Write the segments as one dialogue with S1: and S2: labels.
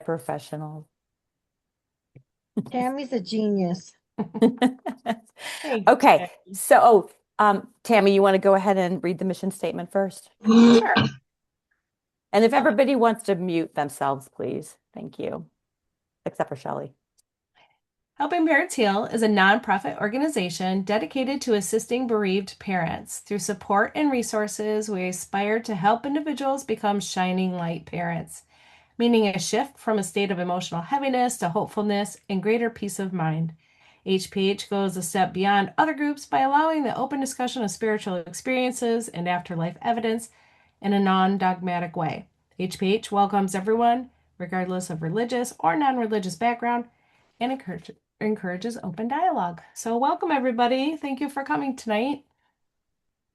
S1: professionals.
S2: Tammy's a genius.
S3: Thank
S1: Okay,
S3: you.
S1: so Tammy, you want to go ahead and read the mission statement first?
S3: Sure.
S1: And if everybody wants to mute themselves, please. Thank you. Except for Shelly.
S3: Helping Parents Heal is a nonprofit organization dedicated to assisting bereaved parents. Through support and resources, we aspire to help individuals become shining light parents, meaning a shift from a state of emotional heaviness to hopefulness and greater peace of mind. HPH goes a step beyond other groups by allowing the open discussion of spiritual experiences and afterlife evidence in a non dogmatic way. HPH welcomes everyone, regardless of religious or non religious background, and encourages open dialogue. So, welcome everybody. Thank you for coming tonight.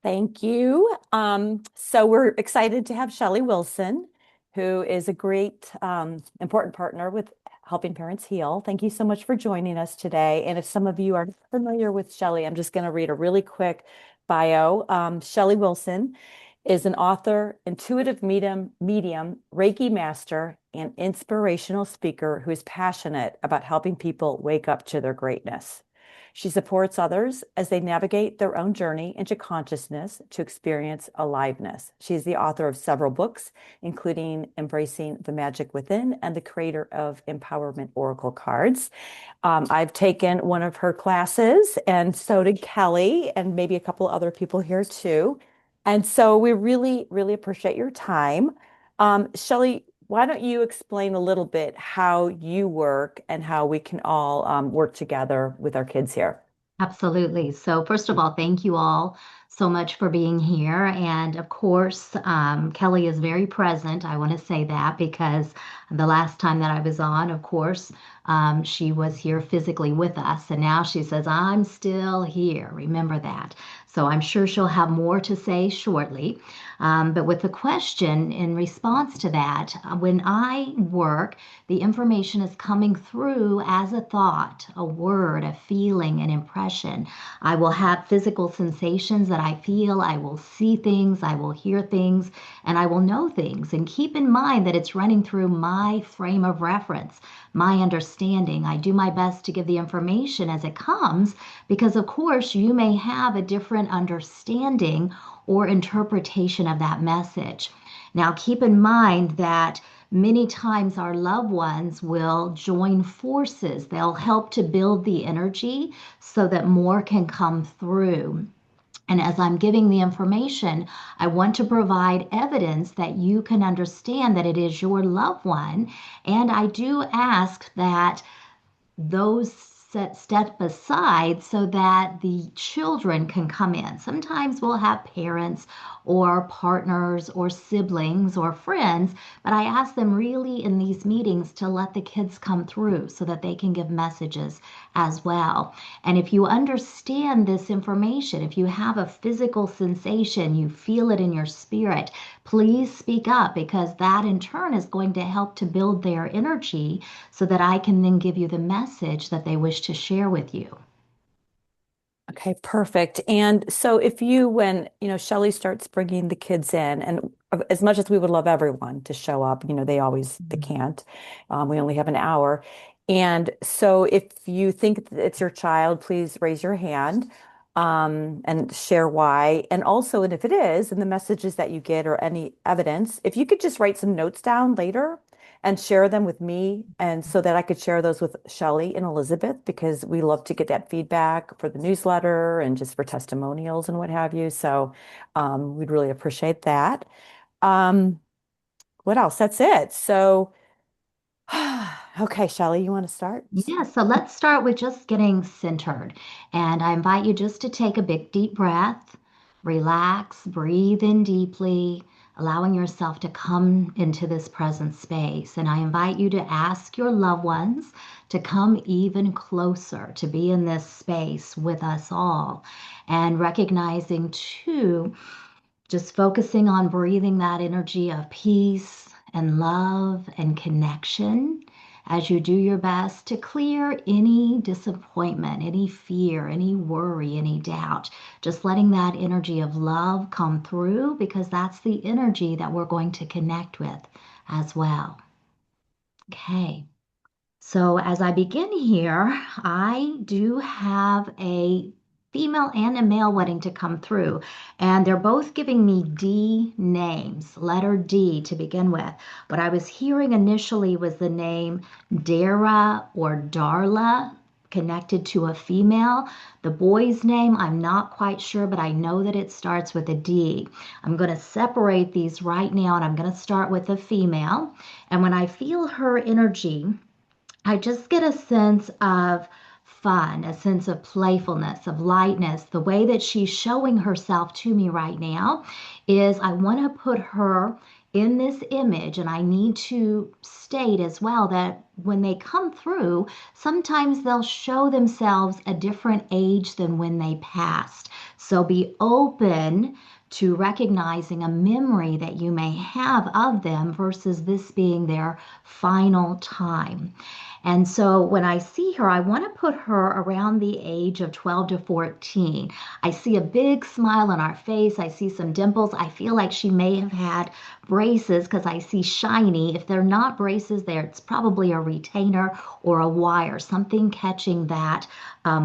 S1: Thank you. So we're excited to have Shelly Wilson, who is a great, important partner with Helping Parents Heal. Thank you so much for joining us today. And if some of you are familiar with Shelly, I'm just going to read a really quick bio. Shelly Wilson is an author, intuitive medium, Reiki Master, and inspirational speaker who is passionate about helping people wake up to their greatness. She supports others as they navigate their own journey into consciousness to experience aliveness. She is the author of several books, including Embracing the Magic Within and the creator of Empowerment Oracle Cards. I've taken one of her classes, and so did Kelly, and maybe a couple other people here too. And so we really, really appreciate your time. Shelly, why don't you explain a little bit how you work and how we can all work together with our kids here?
S4: Absolutely. So, first of all, thank you all so much for being here. And of course, Kelly is very present. I want to say that because the last time that I was on, of course, she was here physically with us. And now she says, I'm still here. Remember that. So, I'm sure she'll have more to say shortly. But with the question in response to that, when I work, the information is coming through as a thought, a word, a feeling, an impression. I will have physical sensations that I feel. I will see things. I will hear things. And I will know things. And keep in mind that it's running through my frame of reference, my understanding. I do my best to give the information as it comes because, of course, you may have a different understanding or interpretation of that message. Now, keep in mind that many times our loved ones will join forces. They'll help to build the energy so that more can come through. And as I'm giving the information, I want to provide evidence that you can understand that it is your loved one. And I do ask that those step aside so that the children can come in. Sometimes we'll have parents or partners or siblings or friends, but I ask them really in these meetings to let the kids come through so that they can give messages as well. And if you understand this information, if you have a physical sensation, you feel it in your spirit, please speak up because that in turn is going to help to build their energy so that I can then give you the message that they wish to share with you.
S1: Okay, perfect. And so when, Shelly starts bringing the kids in, and as much as we would love everyone to show up, they can't. We only have an hour. And so if you think that it's your child, please raise your hand, and share why. And also, and if it is, and the messages that you get or any evidence, if you could just write some notes down later and share them with me, and so that I could share those with Shelly and Elizabeth, because we love to get that feedback for the newsletter and just for testimonials and what have you. So we'd really appreciate that. Um, what else? That's it. So, okay, Shelly, you want to start?
S4: Yeah, so let's start with just getting centered. And I invite you just to take a big deep breath, relax, breathe in deeply, allowing yourself to come into this present space. And I invite you to ask your loved ones to come even closer, to be in this space with us all. And recognizing too, just focusing on breathing that energy of peace and love and connection as you do your best to clear any disappointment, any fear, any worry, any doubt. Just letting that energy of love come through because that's the energy that we're going to connect with as well. Okay. So as I begin here, I do have a female and a male wanting to come through, and they're both giving me D names, letter D to begin with. What I was hearing initially was the name Dara or Darla connected to a female. The boy's name, I'm not quite sure, but I know that it starts with a D. I'm going to separate these right now, and I'm going to start with the female. And when I feel her energy, I just get a sense of fun, a sense of playfulness, of lightness. The way that she's showing herself to me right now is I want to put her in this image, and I need to state as well that when they come through, sometimes they'll show themselves a different age than when they passed. So be open to recognizing a memory that you may have of them versus this being their final time. And so when I see her, I want to put her around the age of 12 to 14. I see a big smile on our face. I see some dimples. I feel like she may have had braces because I see shiny. If they're not braces there, it's probably a retainer or a wire, something catching that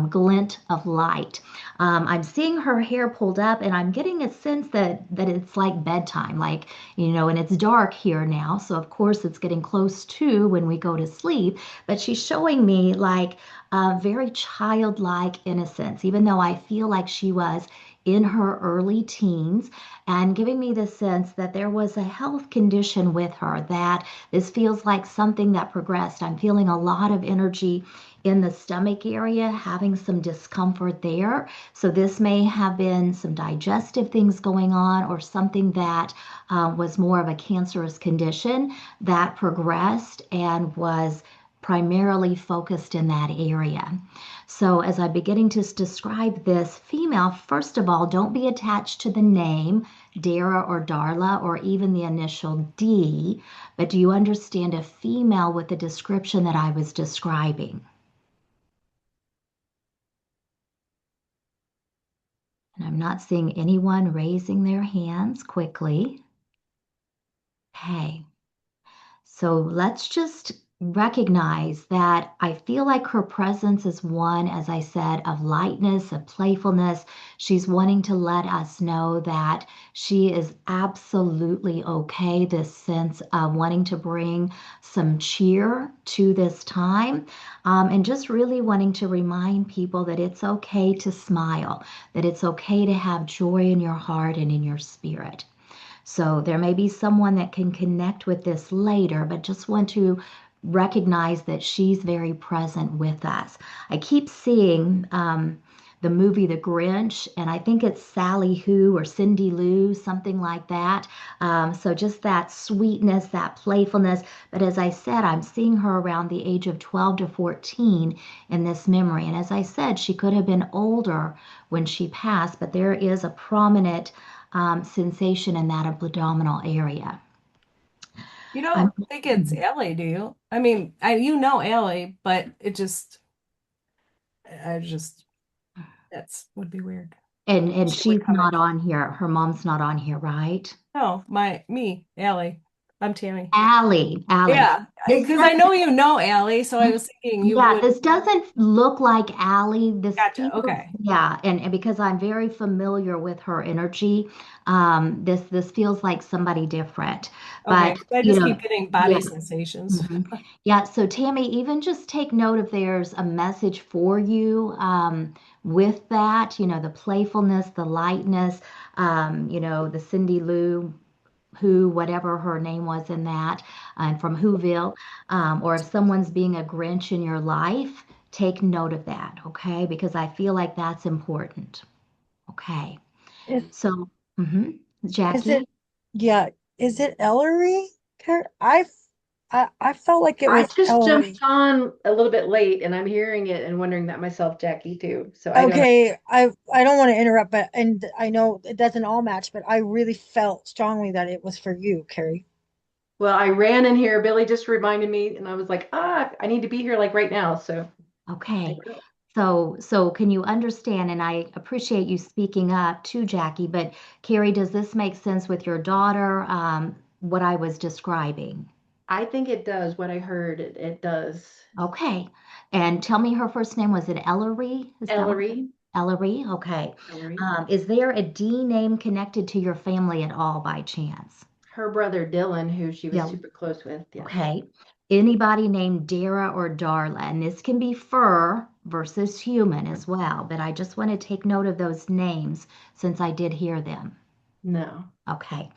S4: glint of light. I'm seeing her hair pulled up, and I'm getting a sense that it's like bedtime, like, and it's dark here now. So of course it's getting close to when we go to sleep, but she's showing me like a very childlike innocence, even though I feel like she was in her early teens, and giving me the sense that there was a health condition with her, that this feels like something that progressed. I'm feeling a lot of energy in the stomach area, having some discomfort there. So this may have been some digestive things going on, or something that was more of a cancerous condition that progressed and was primarily focused in that area. So as I'm beginning to describe this female, first of all, don't be attached to the name Dara or Darla or even the initial D, but do you understand a female with the description that I was describing? And I'm not seeing anyone raising their hands quickly. Okay. So let's just recognize that I feel like her presence is one, as I said, of lightness, of playfulness. She's wanting to let us know that she is absolutely okay, this sense of wanting to bring some cheer to this time, and just really wanting to remind people that it's okay to smile, that it's okay to have joy in your heart and in your spirit. So there may be someone that can connect with this later, but just want to recognize that she's very present with us. I keep seeing the movie The Grinch, and I think it's Sally Who or Cindy Lou, something like that. So just that sweetness, that playfulness. But as I said, I'm seeing her around the age of 12 to 14 in this memory. And as I said, she could have been older when she passed, but there is a prominent sensation in that abdominal area.
S3: You
S4: I'm,
S3: don't think it's Allie, do you? I mean, Allie, but I just, that's would be weird.
S4: and
S3: She would
S4: she's
S3: come in.
S4: not on here. Her mom's not on here, right?
S3: No, me, Allie. I'm Tammy.
S4: Allie, Allie.
S3: Yeah,
S4: This
S3: because I
S4: doesn't,
S3: know you know Allie, so I was thinking you
S4: yeah,
S3: would.
S4: this doesn't look like Allie. This
S3: Gotcha.
S4: feels,
S3: Okay.
S4: yeah, and because I'm very familiar with her energy, this feels like somebody different.
S3: Okay.
S4: But
S3: 'Cause I
S4: you
S3: just
S4: know,
S3: keep getting
S4: yeah.
S3: body sensations.
S4: Mhm. Yeah, so Tammy, even just take note if there's a message for you with that, the playfulness, the lightness, the Cindy Lou, who, whatever her name was in that, and from Whoville, or if someone's being a Grinch in your life, take note of that, okay? Because I feel like that's important. Okay,
S2: Is
S4: so,
S2: is
S4: Jackie,
S2: it yeah, is it Ellery? I felt like it
S5: I
S2: was
S5: just jumped
S2: Ellery.
S5: on a little bit late and I'm hearing it and wondering that myself, Jackie, too. So I don't know.
S2: Okay, I don't want to interrupt, but and I know it doesn't all match, but I really felt strongly that it was for you, Carrie.
S5: Well, I ran in here. Billy just reminded me and I was like, I need to be here like right now. So there
S4: okay.
S5: we go.
S4: So can you understand? And I appreciate you speaking up to Jackie, but Carrie, does this make sense with your daughter, what I was describing?
S5: I think it does. What I heard, it does.
S4: Okay. And tell me her first name. Was it Ellery? Is that what?
S5: Ellery.
S4: Ellery? Okay.
S5: Ellery.
S4: Is there a D name connected to your family at all by chance?
S5: Her brother Dylan, who she was
S4: Yeah.
S5: super close with. Yes.
S4: Okay. Anybody named Dara or Darla? And this can be fur versus human as well, but I just want to take note of those names since I did hear them.
S5: No.
S4: Okay.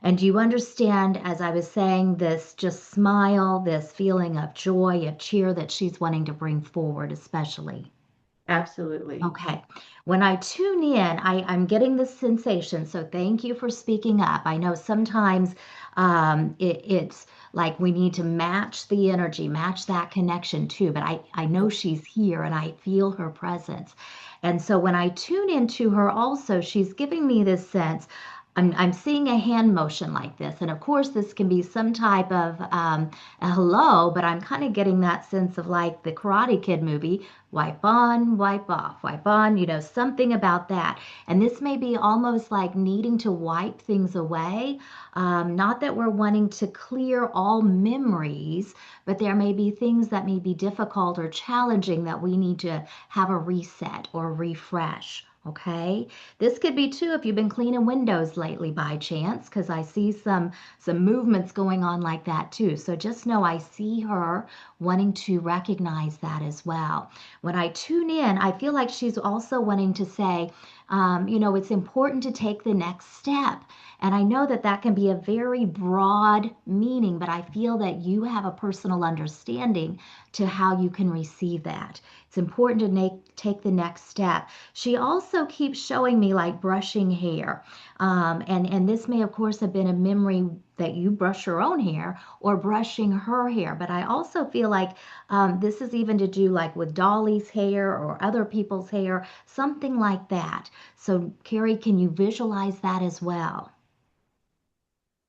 S4: And do you understand, as I was saying, this just smile, this feeling of joy, of cheer that she's wanting to bring forward, especially?
S5: Absolutely.
S4: Okay. When I tune in, I'm getting this sensation. So thank you for speaking up. I know sometimes it's like we need to match the energy, match that connection too. But I know she's here and I feel her presence. And so when I tune into her, also, she's giving me this sense. I'm seeing a hand motion like this. And of course, this can be some type of a hello, but I'm kind of getting that sense of like the Karate Kid movie, wipe on, wipe off, wipe on, something about that. And this may be almost like needing to wipe things away. Not that we're wanting to clear all memories, but there may be things that may be difficult or challenging that we need to have a reset or refresh. Okay, this could be too if you've been cleaning windows lately by chance, because I see some movements going on like that too. So just know I see her wanting to recognize that as well. When I tune in, I feel like she's also wanting to say, it's important to take the next step. And I know that that can be a very broad meaning, but I feel that you have a personal understanding to how you can receive that. It's important to take the next step. She also keeps showing me like brushing hair. And this may, of course, have been a memory that you brush your own hair or brushing her hair. But I also feel like this is even to do like with Dolly's hair or other people's hair, something like that. So, Carrie, can you visualize that as well?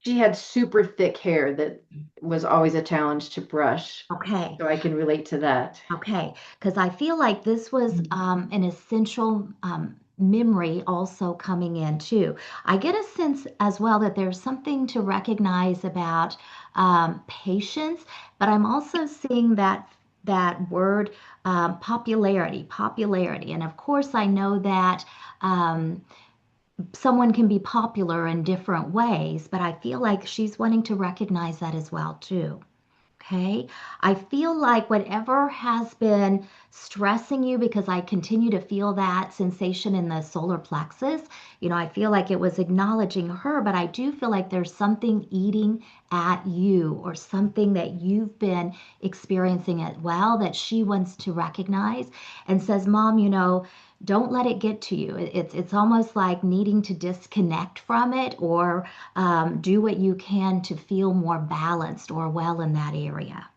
S5: She had super thick hair that was always a challenge to brush.
S4: Okay.
S5: So I can relate to that.
S4: Okay, because I feel like this was an essential memory also coming in too. I get a sense as well that there's something to recognize about patience, but I'm also seeing that word popularity, popularity, and of course I know that someone can be popular in different ways, but I feel like she's wanting to recognize that as well too. Okay. I feel like whatever has been stressing you, because I continue to feel that sensation in the solar plexus, I feel like it was acknowledging her, but I do feel like there's something eating at you or something that you've been experiencing as well that she wants to recognize and says, Mom, don't let it get to you. It's almost like needing to disconnect from it or do what you can to feel more balanced or well in that area.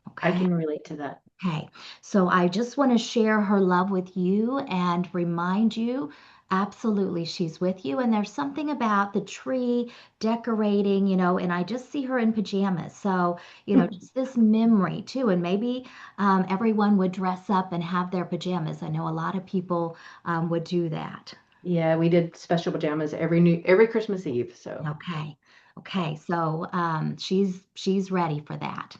S5: I
S4: Okay.
S5: can relate to that.
S4: Okay. So I just want to share her love with you and remind you absolutely she's with you. And there's something about the tree decorating, and I just see her in pajamas. So, just this memory too. And maybe everyone would dress up and have their pajamas. I know a lot of people would do that.
S5: Yeah, we did special pajamas every Christmas Eve. So
S4: Okay. Okay. So she's ready for that.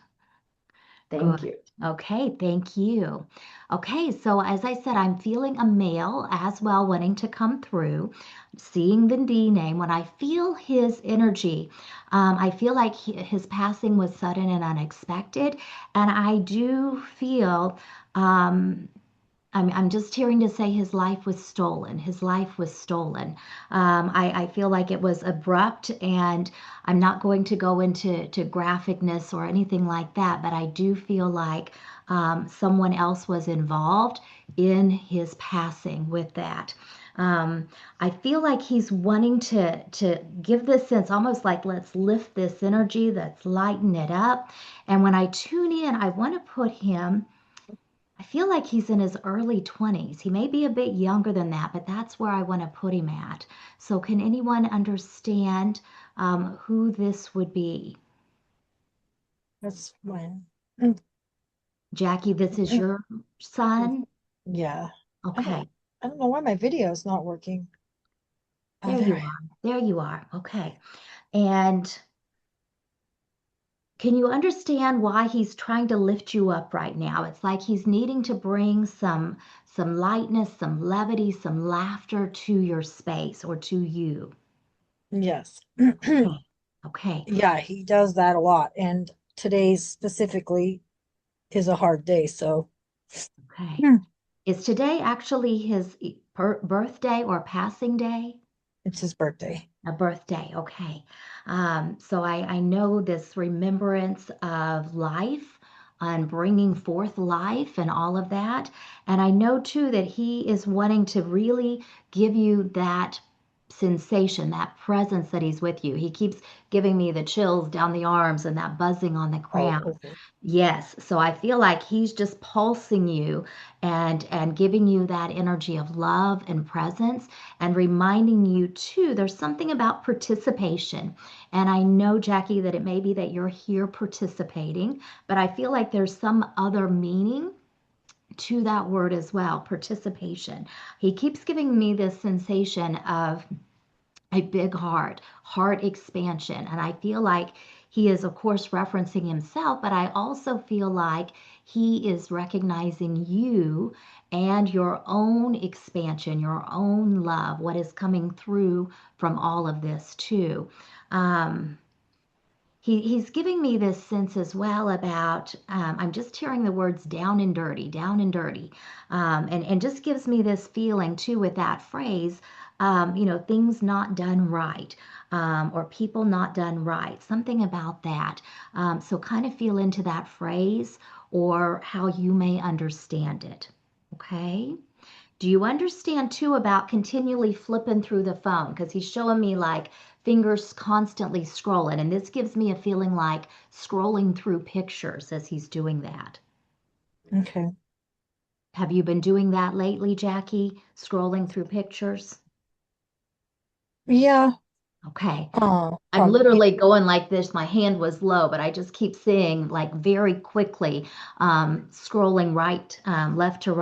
S5: thank
S4: Good.
S5: you.
S4: Okay, thank you. Okay, so as I said, I'm feeling a male as well wanting to come through, seeing the D name. When I feel his energy, I feel like his passing was sudden and unexpected. And I do feel um, I'm just hearing to say his life was stolen. His life was stolen. I feel like it was abrupt, and I'm not going to go into graphicness or anything like that, but I do feel like someone else was involved in his passing with that. Um, I feel like he's wanting to give this sense, almost like let's lift this energy, let's lighten it up. And when I tune in, I want to put him. I feel like he's in his early 20s. He may be a bit younger than that, but that's where I want to put him at. So, can anyone understand who this would be?
S2: That's mine.
S4: Jackie, this is your son?
S2: Yeah. I don't
S4: Okay,
S2: I don't know why my video is not working. Oh,
S4: there
S2: there
S4: you
S2: I
S4: are. There you are. Okay. And Can you understand why he's trying to lift you up right now? It's like he's needing to bring some lightness, some levity, some laughter to your space or to you.
S2: Yes.
S4: Okay. Okay.
S2: Yeah, he does that a lot. And today's specifically is a hard day. So,
S4: Okay.
S2: hmm,
S4: Is today actually his birthday or passing day?
S2: it's his birthday.
S4: A birthday, okay. So I know this remembrance of life and bringing forth life and all of that. And I know too that he is wanting to really give you that sensation, that presence that he's with you. He keeps giving me the chills down the arms and that buzzing on the
S2: Oh,
S4: crown.
S2: okay.
S4: Yes, so I feel like he's just pulsing you and giving you that energy of love and presence and reminding you too, there's something about participation. And I know, Jackie, that it may be that you're here participating, but I feel like there's some other meaning to that word as well, participation. He keeps giving me this sensation of a big heart expansion. And I feel like he is, of course, referencing himself, but I also feel like he is recognizing you and your own expansion, your own love, what is coming through from all of this, too. Um, he's giving me this sense as well about I'm just hearing the words down and dirty, and just gives me this feeling too with that phrase, things not done right, or people not done right, something about that. So kind of feel into that phrase or how you may understand it. Okay. Do you understand too about continually flipping through the phone? Because he's showing me like fingers constantly scrolling, and this gives me a feeling like scrolling through pictures as he's doing that.
S2: Okay.
S4: Have you been doing that lately, Jackie? Scrolling through pictures?
S2: Yeah.
S4: Okay. I'm
S2: Probably. Yeah.
S4: literally going like this. My hand was low, but I just keep seeing like very quickly scrolling right, left to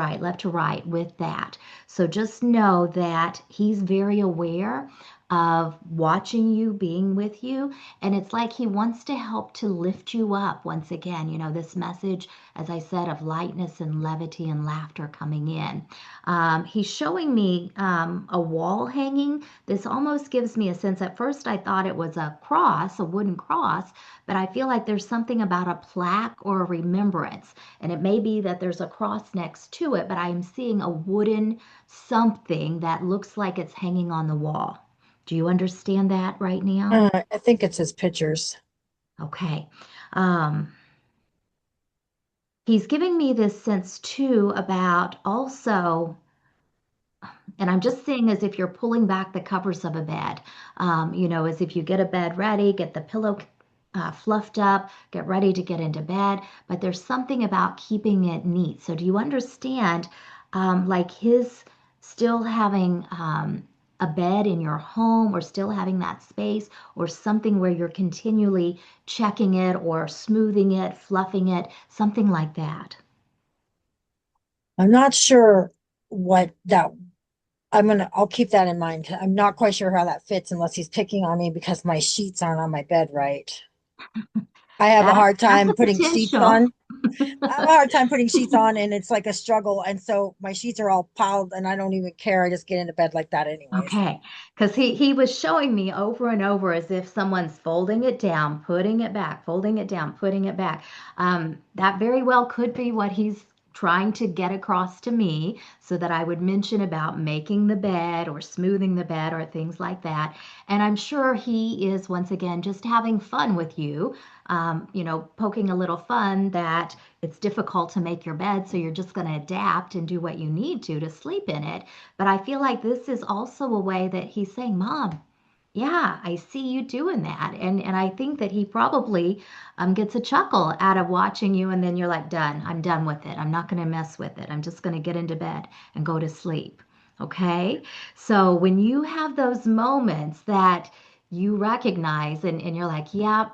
S4: right with that. So just know that he's very aware of watching you, being with you. And it's like he wants to help to lift you up once again. This message, as I said, of lightness and levity and laughter coming in. He's showing me a wall hanging. This almost gives me a sense. At first, I thought it was a cross, a wooden cross, but I feel like there's something about a plaque or a remembrance. And it may be that there's a cross next to it, but I'm seeing a wooden something that looks like it's hanging on the wall. Do you understand that right now?
S2: I think it's his pictures.
S4: Okay. Um, he's giving me this sense too about also. And I'm just seeing as if you're pulling back the covers of a bed, as if you get a bed ready, get the pillow fluffed up, get ready to get into bed. But there's something about keeping it neat. So, do you understand, like his still having a bed in your home or still having that space or something where you're continually checking it or smoothing it, fluffing it, something like that?
S2: I'm not sure what that I'll keep that in mind. I'm not quite sure how that fits unless he's picking on me because my sheets aren't on my bed right. I have a hard
S4: That's
S2: time
S4: a
S2: putting sheets
S4: potential.
S2: on. I have a hard time putting sheets on and it's like a struggle. And so my sheets are all piled and I don't even care. I just get into bed like that anyways.
S4: Okay, because he was showing me over and over as if someone's folding it down, putting it back, folding it down, putting it back. That very well could be what he's trying to get across to me so that I would mention about making the bed or smoothing the bed or things like that. And I'm sure he is once again just having fun with you, poking a little fun that it's difficult to make your bed, so you're just going to adapt and do what you need to sleep in it. But I feel like this is also a way that he's saying, Mom, yeah, I see you doing that. And I think that he probably gets a chuckle out of watching you, and then you're like, done. I'm done with it. I'm not going to mess with it. I'm just going to get into bed and go to sleep. Okay? So when you have those moments that you recognize and you're like, yeah,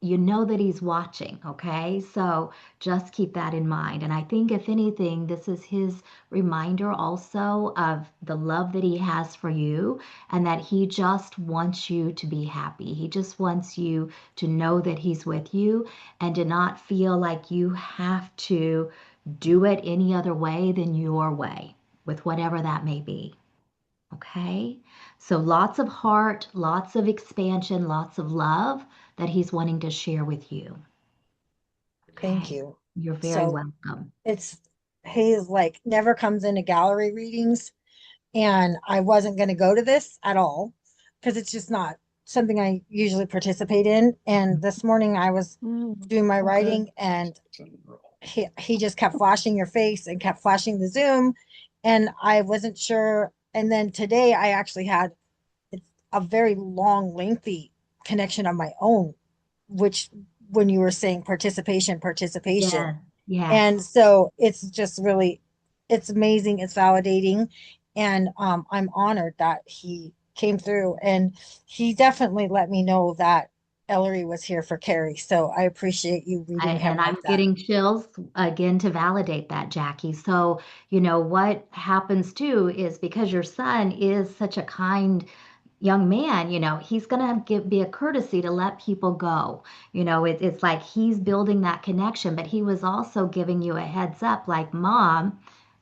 S4: you know that he's watching, okay? So just keep that in mind. And I think, if anything, this is his reminder also of the love that he has for you and that he just wants you to be happy. He just wants you to know that he's with you and to not feel like you have to do it any other way than your way, with whatever that may be. Okay? So lots of heart, lots of expansion, lots of love that he's wanting to share with you.
S2: Thank
S4: Okay?
S2: you.
S4: You're very
S2: So
S4: welcome.
S2: it's Hayes like never comes into gallery readings, and I wasn't going to go to this at all because it's just not something I usually participate in. And this morning I was doing my
S1: Okay.
S2: writing, and he just kept flashing your face and kept flashing the Zoom, and I wasn't sure. And then today I actually had a very long, lengthy connection of my own, which when you were saying participation.
S4: Yes, yes.
S2: And so it's just really, it's amazing. It's validating. And I'm honored that he came through, and he definitely let me know that Ellery was here for Carrie. So I appreciate you reading him
S4: And I'm
S2: like that.
S4: getting chills again to validate that, Jackie. So, what happens too is, because your son is such a kind young man, he's going to be a courtesy to let people go. It's like he's building that connection, but he was also giving you a heads up, like, Mom,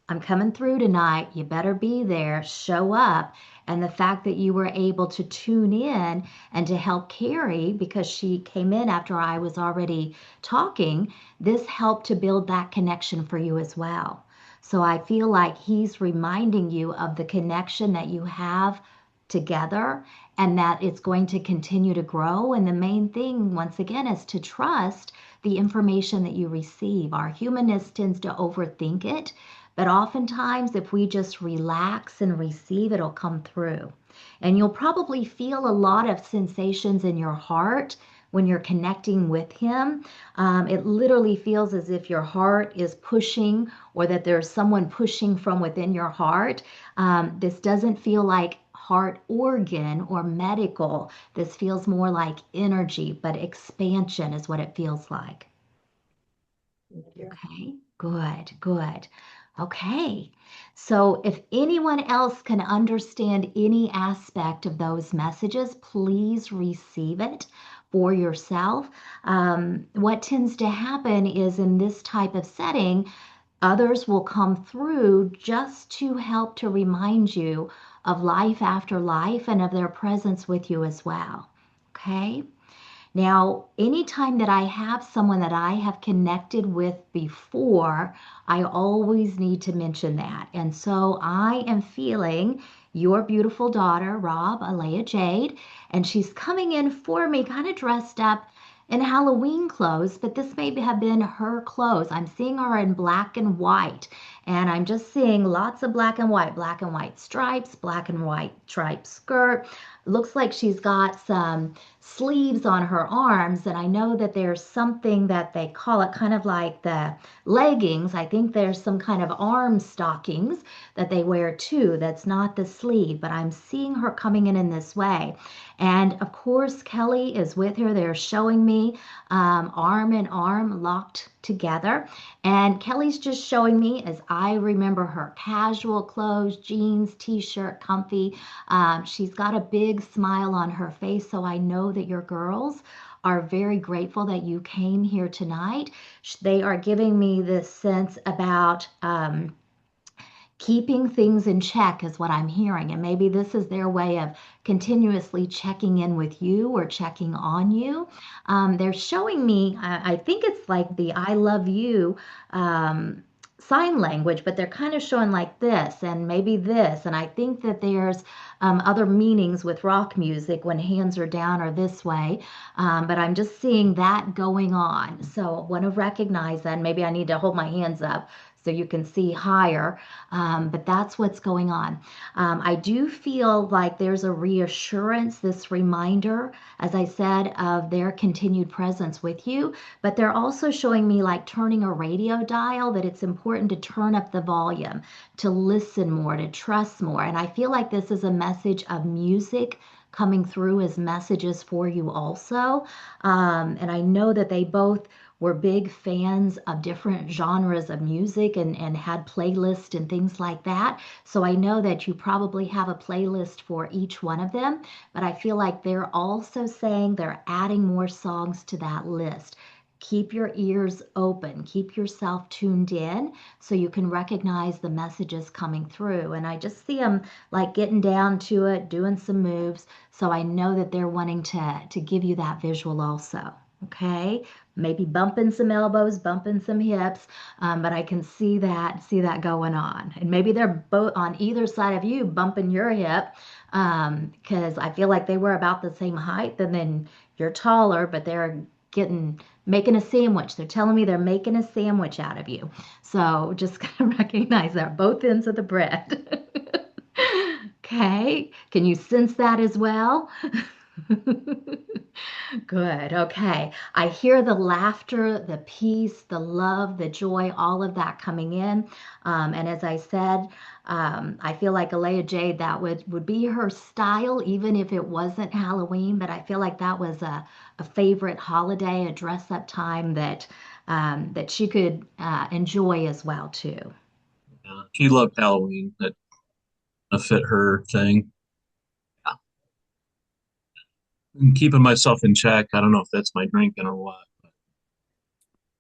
S4: I'm coming through tonight. You better be there, show up. And the fact that you were able to tune in and to help Carrie, because she came in after I was already talking, this helped to build that connection for you as well. So I feel like he's reminding you of the connection that you have together, and that it's going to continue to grow. And the main thing, once again, is to trust the information that you receive. Our humanness tends to overthink it, but oftentimes, if we just relax and receive, it'll come through. And you'll probably feel a lot of sensations in your heart when you're connecting with him. It literally feels as if your heart is pushing, or that there's someone pushing from within your heart. This doesn't feel like heart organ or medical. This feels more like energy, but expansion is what it feels like.
S2: Thank you.
S4: Okay, good, good. Okay, so if anyone else can understand any aspect of those messages, please receive it for yourself. What tends to happen is, in this type of setting, others will come through just to help to remind you of life after life and of their presence with you as well. Okay? Now, anytime that I have someone that I have connected with before, I always need to mention that. And so I am feeling your beautiful daughter, Rob, Alea Jade, and she's coming in for me kind of dressed up in Halloween clothes, but this may have been her clothes. I'm seeing her in black and white, and I'm just seeing lots of black and white stripes, black and white striped skirt. Looks like she's got some sleeves on her arms, and I know that there's something that they call it kind of like the leggings. I think there's some kind of arm stockings that they wear too. That's not the sleeve, but I'm seeing her coming in this way. And of course, Kelly is with her. They're showing me arm in arm locked together. And Kelly's just showing me, as I remember her, casual clothes, jeans, t-shirt, comfy. She's got a big smile on her face, so I know that your girls are very grateful that you came here tonight. They are giving me this sense about keeping things in check, is what I'm hearing. And maybe this is their way of continuously checking in with you or checking on you. They're showing me, I think it's like the I love you sign language, but they're kind of showing like this and maybe this. And I think that there's other meanings with rock music when hands are down or this way. But I'm just seeing that going on. So I want to recognize that. Maybe I need to hold my hands up so you can see higher. But that's what's going on. I do feel like there's a reassurance, this reminder, as I said, of their continued presence with you. But they're also showing me, like turning a radio dial, that it's important to turn up the volume, to listen more, to trust more. And I feel like this is a message of music coming through as messages for you also. And I know that they both were big fans of different genres of music and had playlists and things like that. So I know that you probably have a playlist for each one of them, but I feel like they're also saying they're adding more songs to that list. Keep your ears open, keep yourself tuned in so you can recognize the messages coming through. And I just see them like getting down to it, doing some moves. So I know that they're wanting to give you that visual also. Okay, maybe bumping some elbows, bumping some hips, but I can see that going on. And maybe they're both on either side of you bumping your hip, because I feel like they were about the same height, and then you're taller, but they're getting making a sandwich. They're telling me they're making a sandwich out of you. So just gotta recognize that both ends of the bread. Okay, can you sense that as well? Good. Okay. I hear the laughter, the peace, the love, the joy, all of that coming in. And as I said, I feel like Alea Jade, that would be her style, even if it wasn't Halloween. But I feel like that was a favorite holiday, a dress up time that she could enjoy as well too.
S6: Yeah, she loved Halloween. That fit her thing. I'm keeping myself in check. I don't know if that's my drinking or what.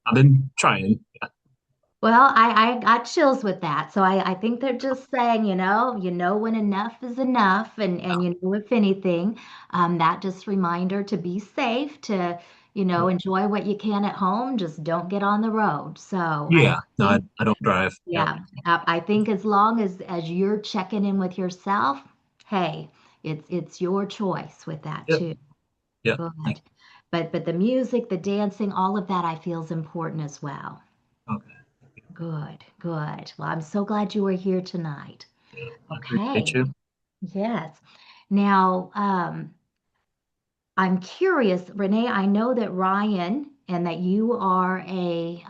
S6: I've been trying.
S4: Well, I got chills with that. So I think they're just saying, you know when enough is enough, and if anything, that just reminder to be safe, to, enjoy what you can at home, just don't get on the road. So I
S6: Yeah, no,
S4: think,
S6: I don't drive. Yeah,
S4: yeah, I think as long as you're checking in with yourself, hey, it's your choice with that
S6: yep,
S4: too.
S6: yep.
S4: Good. But the music, the dancing, all of that I feel is important as well.
S6: Okay,
S4: Good, good. Well, I'm so glad you were here tonight.
S6: yeah, I appreciate
S4: Okay,
S6: you.
S4: yes. Now, I'm curious, Renee, I know that Ryan and that you are a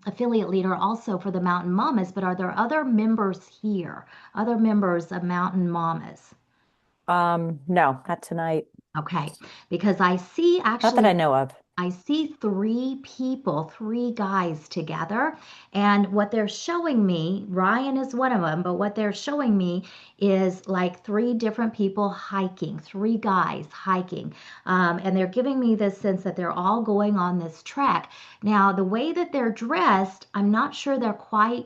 S4: affiliate leader also for the Mountain Mamas, but are there other members here, other members of Mountain Mamas?
S1: No, not tonight.
S4: Okay, because I see
S1: Not that
S4: actually
S1: I know of.
S4: I see three people, three guys together, and what they're showing me, Ryan is one of them, but what they're showing me is like three different people hiking, three guys hiking. And they're giving me this sense that they're all going on this trek. Now, the way that they're dressed, I'm not sure they're quite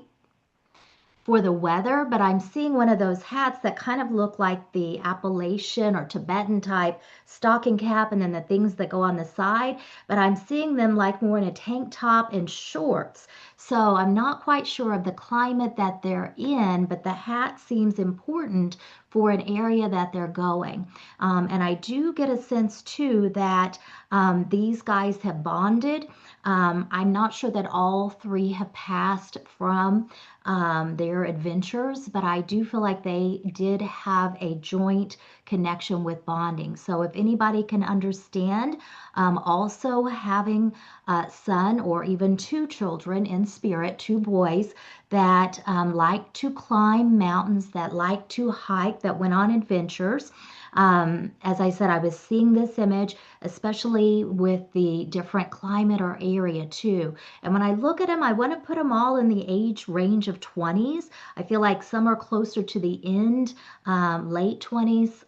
S4: for the weather, but I'm seeing one of those hats that kind of look like the Appalachian or Tibetan type stocking cap and then the things that go on the side. But I'm seeing them like more in a tank top and shorts. So I'm not quite sure of the climate that they're in, but the hat seems important for an area that they're going. And I do get a sense too that these guys have bonded. I'm not sure that all three have passed from their adventures, but I do feel like they did have a joint connection with bonding. So if anybody can understand, also having a son or even two children in spirit, two boys that like to climb mountains, that like to hike, that went on adventures. As I said, I was seeing this image, especially with the different climate or area too. And when I look at them, I want to put them all in the age range of 20s. I feel like some are closer to the end, late 20s.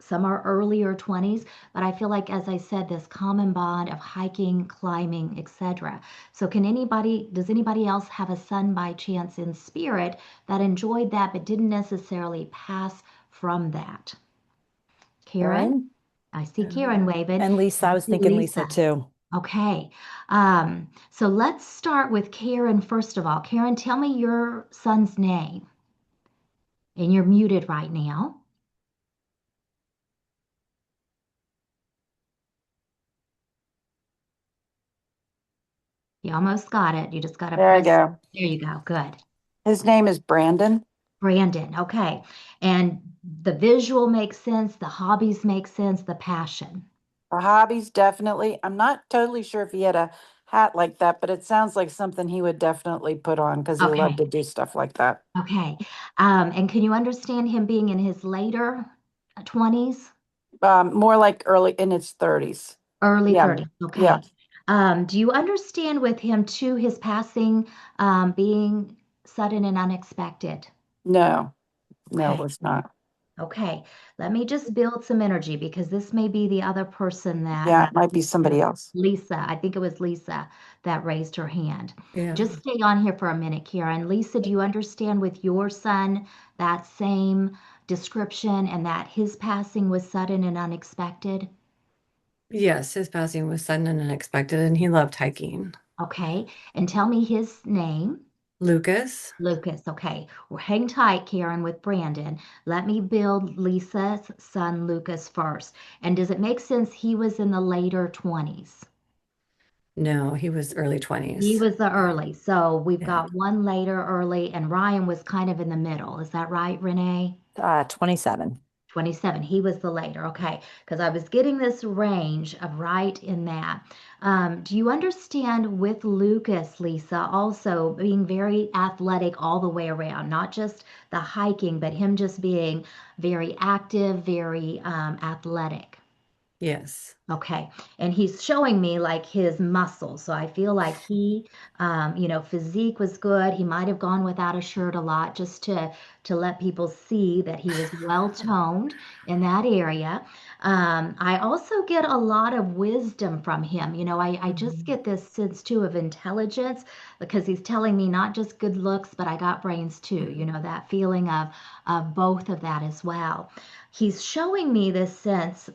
S4: Some are earlier 20s, but I feel like, as I said, this common bond of hiking, climbing, etc. So, does anybody else have a son by chance in spirit that enjoyed that but didn't necessarily pass from that? Karen?
S1: Karen?
S4: I see Karen waving.
S1: And Lisa,
S4: And
S1: I
S4: I
S1: was
S4: see
S1: thinking Lisa
S4: Lisa.
S1: too.
S4: Okay. So let's start with Karen first of all. Karen, tell me your son's name. And you're muted right now. You almost got it. You just got to
S7: There I
S4: press.
S7: go.
S4: There you go. Good.
S7: His name is Brandon.
S4: Brandon. Okay. And the visual makes sense. The hobbies make sense. The passion.
S7: The hobbies, definitely. I'm not totally sure if he had a hat like that, but it sounds like something he would definitely put on because he loved
S4: Okay.
S7: to do stuff like that.
S4: Okay. And can you understand him being in his later 20s?
S7: More like early in his 30s.
S4: Early
S7: Yeah.
S4: 30s.
S7: Yeah.
S4: Okay. Do you understand with him too, his passing being sudden and unexpected?
S7: No, no,
S4: Okay.
S7: it's not.
S4: Okay. Let me just build some energy because this may be the other person that
S7: Yeah, it might be somebody else.
S4: Lisa, I think it was Lisa that raised her hand.
S1: Yeah.
S4: Just stay on here for a minute, Karen. Lisa, do you understand with your son that same description and that his passing was sudden and unexpected?
S1: Yes, his passing was sudden and unexpected, and he loved hiking.
S4: Okay. And tell me his name.
S1: Lucas?
S4: Lucas. Okay. Well, hang tight, Karen, with Brandon. Let me build Lisa's son, Lucas, first. And does it make sense he was in the later 20s?
S1: No, he was early
S4: He
S1: 20s.
S4: was the early. So we've
S1: Yeah.
S4: got one later early, and Ryan was kind of in the middle. Is that right, Renee?
S1: 27.
S4: 27. He was the later. Okay. Because I was getting this range of right in that. Do you understand with Lucas, Lisa, also being very athletic all the way around, not just the hiking, but him just being very active, very athletic?
S1: Yes.
S4: Okay. And he's showing me like his muscles. So I feel like he, physique was good. He might have gone without a shirt a lot just to let people see that he was well toned in that area. I also get a lot of wisdom from him. I just
S1: Mhm.
S4: get this sense too of intelligence because he's telling me not just good looks, but I got brains too. That feeling of both of that as well. He's showing me this sense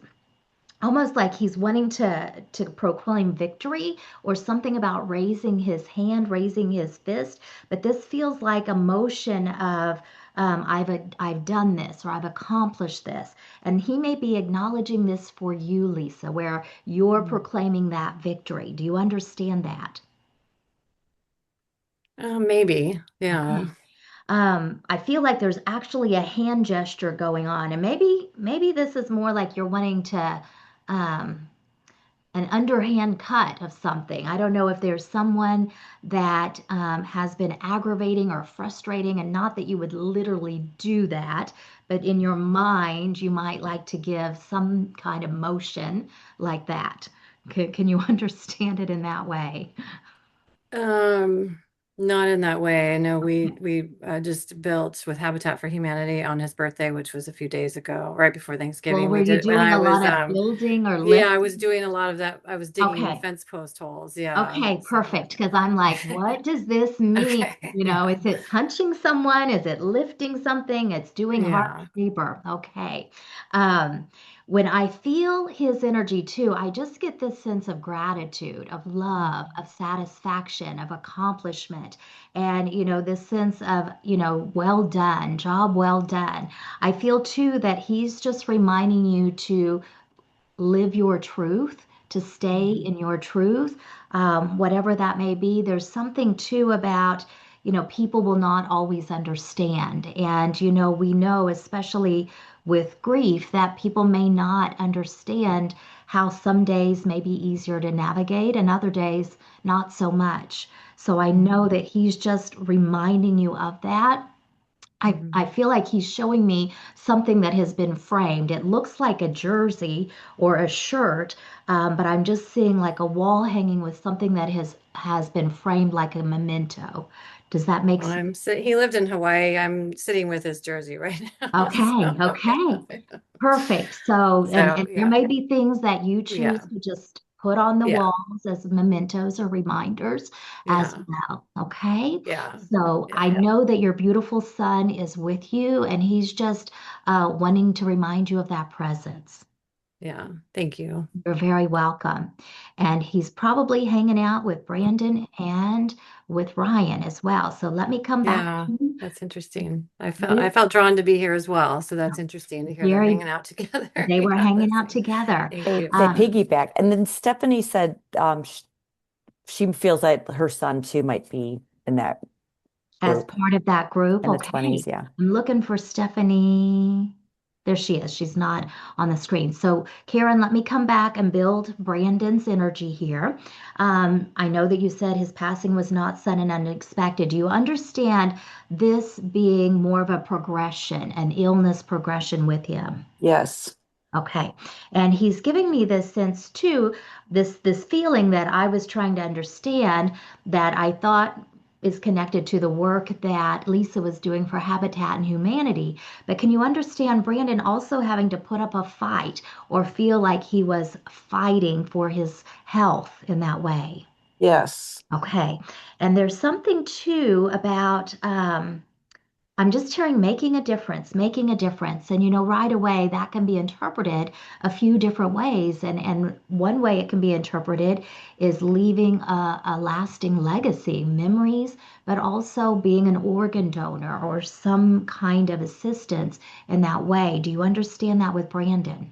S4: almost like he's wanting to proclaim victory or something about raising his hand, raising his fist. But this feels like a motion of I've done this or I've accomplished this, and he may be acknowledging this for you, Lisa, where you're proclaiming that victory. Do you understand that?
S1: Maybe. Yeah.
S4: Okay. I feel like there's actually a hand gesture going on, and maybe this is more like you're wanting to. Um, an underhand cut of something. I don't know if there's someone that has been aggravating or frustrating, and not that you would literally do that, but in your mind, you might like to give some kind of motion like that. Can you understand it in that way?
S1: Um, Not in that way. I know we just built with Habitat for Humanity on his birthday, which was a few days ago, right before
S4: Well,
S1: Thanksgiving.
S4: were
S1: We
S4: you
S1: did it when
S4: doing
S1: I
S4: a
S1: was
S4: lot of building or
S1: yeah, I
S4: lifting?
S1: was doing a lot of that. I was digging
S4: Okay.
S1: fence post holes. Yeah.
S4: Okay,
S1: So
S4: perfect. Because I'm like, what does this mean?
S1: okay. Yeah.
S4: Is it punching someone? Is it lifting something? It's doing hard
S1: Yeah.
S4: labor. Okay. Um, when I feel his energy too, I just get this sense of gratitude, of love,
S1: Mhm.
S4: of satisfaction, of accomplishment, and this sense of, well done, job well done. I feel too that he's just reminding you to live your truth, to stay
S1: Mhm.
S4: in your truth, whatever that may be. There's something too about, people will not always understand. And, we know, especially with grief, that people may not understand how some days may be easier to navigate and other days not so much. So I know
S1: Mhm.
S4: that he's just reminding you of that. I
S1: Mhm.
S4: feel like he's showing me something that has been framed. It looks like a jersey or a shirt, but I'm just seeing like a wall hanging with something that has been framed like a memento. Does that make
S1: Well,
S4: sense?
S1: he lived in Hawaii. I'm sitting with his jersey right now.
S4: Okay,
S1: So
S4: okay.
S1: yeah.
S4: Perfect. So, and,
S1: So
S4: and there
S1: yeah.
S4: may be things that you choose
S1: Yeah.
S4: to just put on the
S1: Yeah.
S4: walls as mementos or reminders as
S1: Yeah.
S4: well. Okay.
S1: Yeah.
S4: So I
S1: Yeah.
S4: know that your beautiful son is with you and he's just wanting to remind you of that presence.
S1: Yeah. Thank you.
S4: You're very welcome. And he's probably hanging out with Brandon and with Ryan as well. So let me come back
S1: Yeah,
S4: to you.
S1: that's interesting. I
S4: They
S1: felt drawn to be here as well, so that's interesting to hear them
S4: very
S1: hanging out together.
S4: they were
S1: Yeah,
S4: hanging
S1: that's
S4: out together.
S1: thank
S8: They
S1: you.
S4: Um,
S8: piggyback. And then Stephanie said she feels like her son too might be in that
S4: as
S8: group
S4: part of that group.
S8: in the
S4: Okay.
S8: 20s. Yeah.
S4: I'm looking for Stephanie. There she is. She's not on the screen. So, Karen, let me come back and build Brandon's energy here. I know that you said his passing was not sudden and unexpected. Do you understand this being more of a progression, an illness progression with him?
S7: Yes.
S4: Okay. And he's giving me this sense too, this feeling that I was trying to understand that I thought is connected to the work that Lisa was doing for Habitat and Humanity. But can you understand Brandon also having to put up a fight or feel like he was fighting for his health in that way?
S7: Yes.
S4: Okay. And there's something too about I'm just hearing making a difference, making a difference. And right away that can be interpreted a few different ways. And one way it can be interpreted is leaving a lasting legacy, memories, but also being an organ donor or some kind of assistance in that way. Do you understand that with Brandon?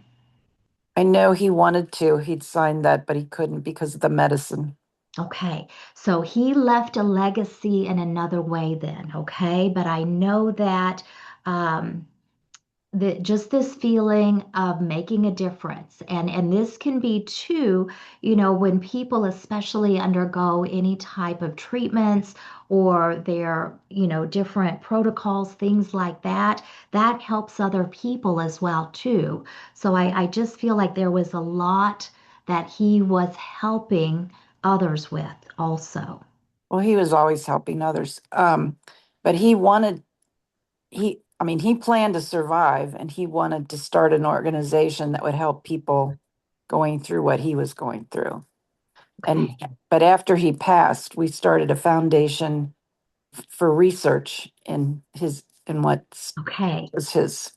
S7: I know he wanted to. He'd signed that, but he couldn't because of the medicine.
S4: Okay, so he left a legacy in another way then, okay? But I know that um, that just this feeling of making a difference and this can be too when people especially undergo any type of treatments or their different protocols, things like that, that helps other people as well too. So I just feel like there was a lot that he was helping others with also.
S7: Well, he was always helping others. But I mean, he planned to survive and he wanted to start an organization that would help people going through what he was going through. And,
S4: Okay.
S7: but after he passed, we started a foundation for research in what
S4: Okay.
S7: was his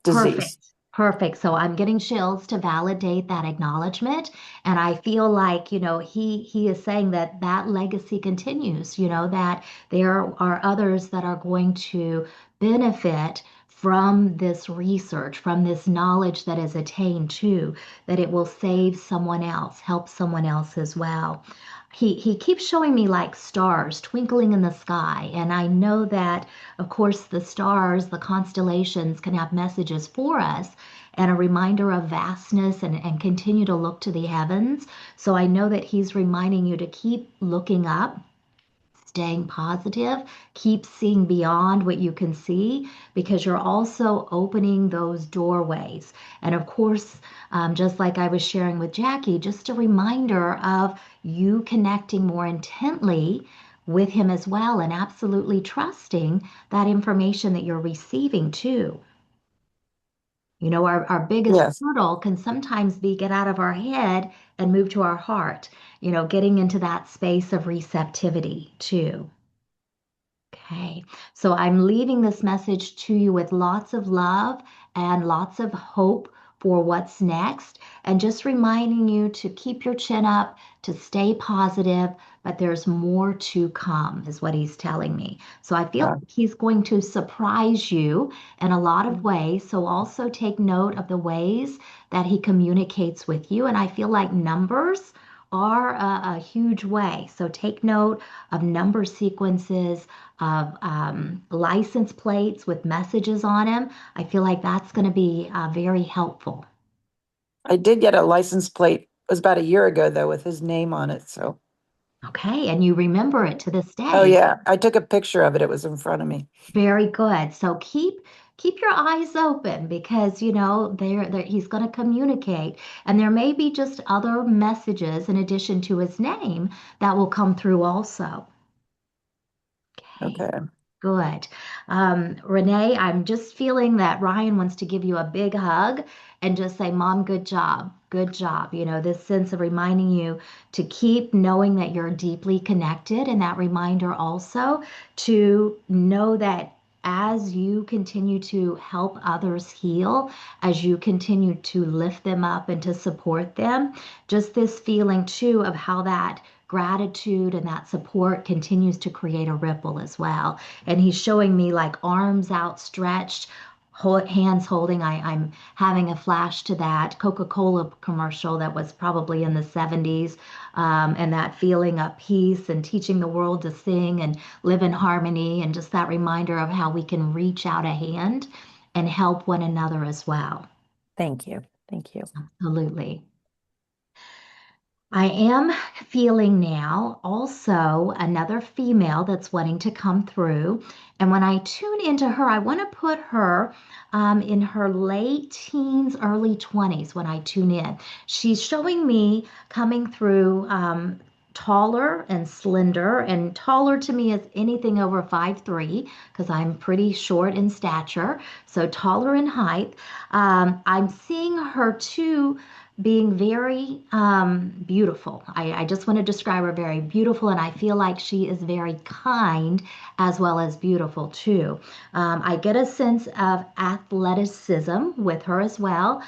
S7: disease.
S4: Perfect. Perfect. So I'm getting chills to validate that acknowledgement. And I feel like, he is saying that that legacy continues, that there are others that are going to benefit from this research, from this knowledge that is attained too, that it will save someone else, help someone else as well. He keeps showing me like stars twinkling in the sky. And I know that of course, the stars, the constellations can have messages for us and a reminder of vastness and continue to look to the heavens. So I know that he's reminding you to keep looking up, staying positive, keep seeing beyond what you can see because you're also opening those doorways. And of course, just like I was sharing with Jackie, just a reminder of you connecting more intently with him as well and absolutely trusting that information that you're receiving too. Our biggest
S7: Yes.
S4: hurdle can sometimes be get out of our head and move to our heart, getting into that space of receptivity too. Okay, so I'm leaving this message to you with lots of love and lots of hope for what's next, and just reminding you to keep your chin up, to stay positive, but there's more to come, is what he's telling me. So I feel
S7: Uh,
S4: like he's going to surprise you in a lot of ways. So also take note of the ways that he communicates with you. And I feel like numbers are a huge way. So take note of number sequences of license plates with messages on them. I feel like that's going to be very helpful.
S7: I did get a license plate. It was about a year ago though, with his name on it. So,
S4: Okay, and you remember it to this
S7: oh
S4: day.
S7: yeah, I took a picture of it. It was in front of me.
S4: Very good. So keep your eyes open because there he's going to communicate, and there may be just other messages in addition to his name that will come through also. Okay.
S7: Okay.
S4: Good. Renee, I'm just feeling that Ryan wants to give you a big hug and just say, Mom, good job. Good job. This sense of reminding you to keep knowing that you're deeply connected, and that reminder also to know that as you continue to help others heal, as you continue to lift them up and to support them, just this feeling too of how that gratitude and that support continues to create a ripple as well. And he's showing me like arms outstretched, hands holding. I'm having a flash to that Coca-Cola commercial that was probably in the 70s, and that feeling of peace and teaching the world to sing and live in harmony, and just that reminder of how we can reach out a hand and help one another as well.
S8: Thank you. Thank you.
S4: Absolutely. I am feeling now also another female that's wanting to come through. And when I tune into her, I want to put her in her late teens, early 20s when I tune in. She's showing me coming through taller and slender, and taller to me is anything over 5'3" because I'm pretty short in stature. So taller in height. I'm seeing her too being very beautiful. I just want to describe her very beautiful, and I feel like she is very kind as well as beautiful too. I get a sense of athleticism with her as well.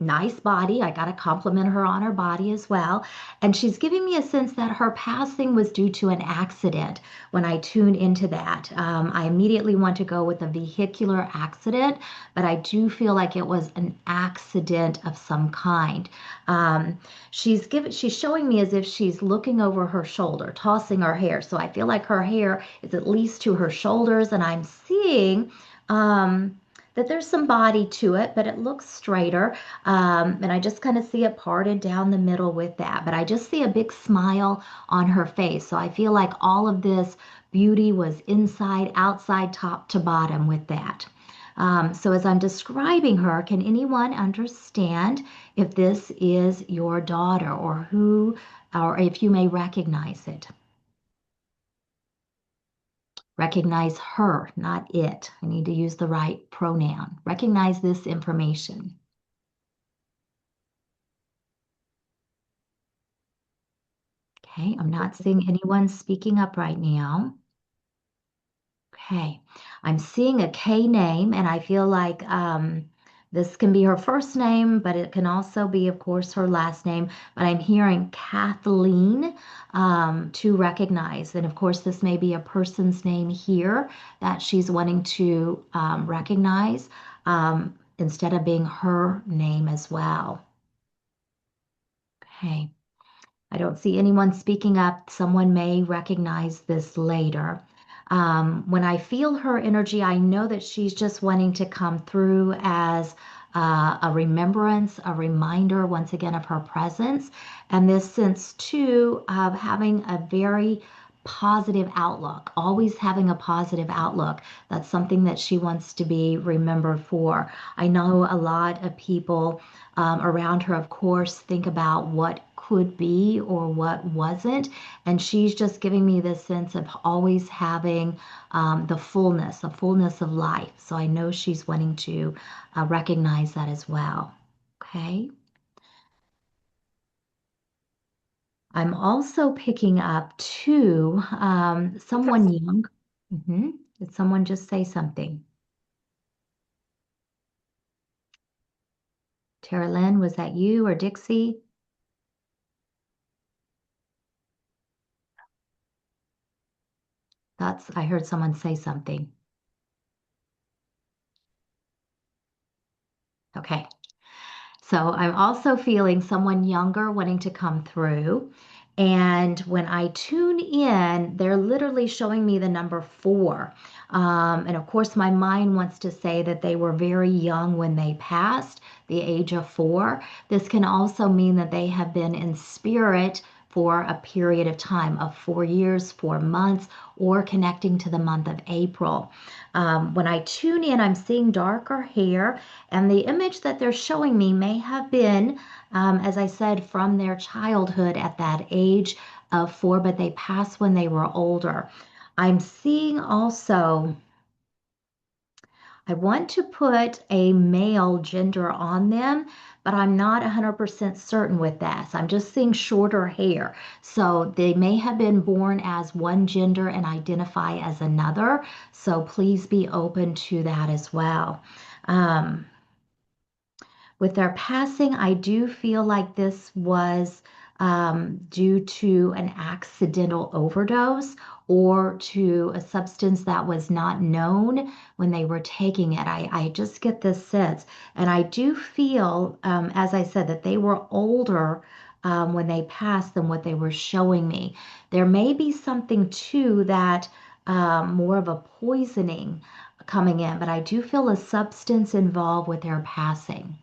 S4: Nice body. I got to compliment her on her body as well. And she's giving me a sense that her passing was due to an accident when I tune into that. I immediately want to go with a vehicular accident, but I do feel like it was an accident of some kind. She's showing me as if she's looking over her shoulder, tossing her hair. So I feel like her hair is at least to her shoulders, and I'm seeing that there's some body to it, but it looks straighter. And I just kind of see it parted down the middle with that. But I just see a big smile on her face. So I feel like all of this beauty was inside, outside, top to bottom with that. So as I'm describing her, can anyone understand if this is your daughter or who, or if you may recognize it? Recognize her, not it. I need to use the right pronoun. Recognize this information. Okay, I'm not seeing anyone speaking up right now. Okay, I'm seeing a K name, and I feel like this can be her first name, but it can also be, of course, her last name. But I'm hearing Kathleen to recognize. And of course, this may be a person's name here that she's wanting to recognize instead of being her name as well. Okay. I don't see anyone speaking up. Someone may recognize this later. When I feel her energy, I know that she's just wanting to come through as a remembrance, a reminder, once again, of her presence, and this sense too of having a very positive outlook, always having a positive outlook. That's something that she wants to be remembered for. I know a lot of people around her, of course, think about what could be or what wasn't. And she's just giving me this sense of always having the fullness of life. So I know she's wanting to recognize that as well. Okay. I'm also picking up too someone young. Did someone just say something? Tara Lynn, was that you or Dixie? I heard someone say something. Okay. So I'm also feeling someone younger wanting to come through. And when I tune in, they're literally showing me the number 4. And of course, my mind wants to say that they were very young when they passed the age of 4. This can also mean that they have been in spirit for a period of time of 4 years, 4 months, or connecting to the month of April. When I tune in, I'm seeing darker hair, and the image that they're showing me may have been, as I said, from their childhood at that age of 4, but they passed when they were older. I'm seeing also, I want to put a male gender on them, but I'm not 100% certain with that. So I'm just seeing shorter hair. So they may have been born as one gender and identify as another. So please be open to that as well. With their passing, I do feel like this was due to an accidental overdose or to a substance that was not known when they were taking it. I just get this sense. And I do feel, as I said, that they were older when they passed than what they were showing me. There may be something too that more of a poisoning coming in, but I do feel a substance involved with their passing.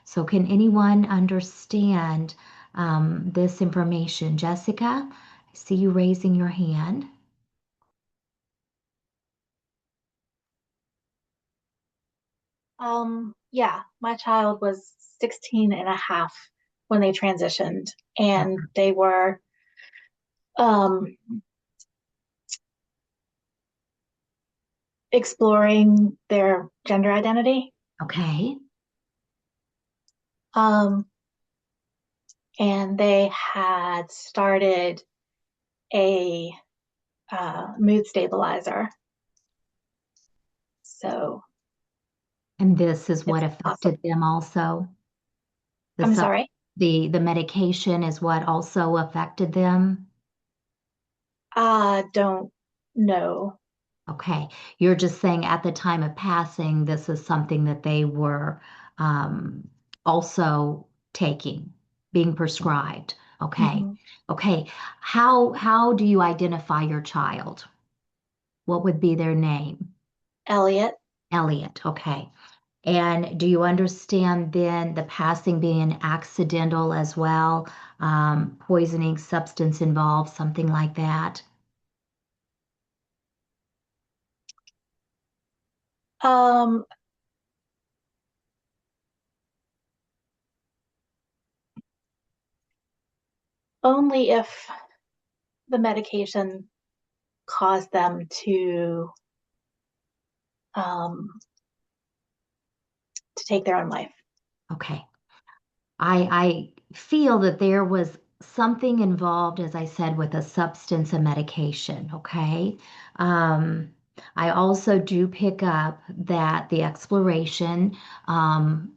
S4: So can anyone understand this information. Jessica, I see you raising your hand.
S9: Yeah, my child was 16 and a half when they transitioned, and they were um, exploring their gender identity.
S4: Okay.
S9: Um, and they had started a mood stabilizer. So
S4: And this is what
S9: it's
S4: affected
S9: possible.
S4: them also. The
S9: I'm
S4: sub,
S9: sorry.
S4: the medication is what also affected them.
S9: I don't know.
S4: Okay. You're just saying at the time of passing, this is something that they were um, also taking, being prescribed. Okay.
S9: Mhm.
S4: Okay. How do you identify your child? What would be their name?
S9: Elliot.
S4: Elliot. Okay. And do you understand then the passing being accidental as well? Poisoning substance involved, something like that?
S9: Um, only if the medication caused them um, to take their own life.
S4: Okay. I feel that there was something involved, as I said, with a substance and medication. Okay. Um, I also do pick up that the exploration, um,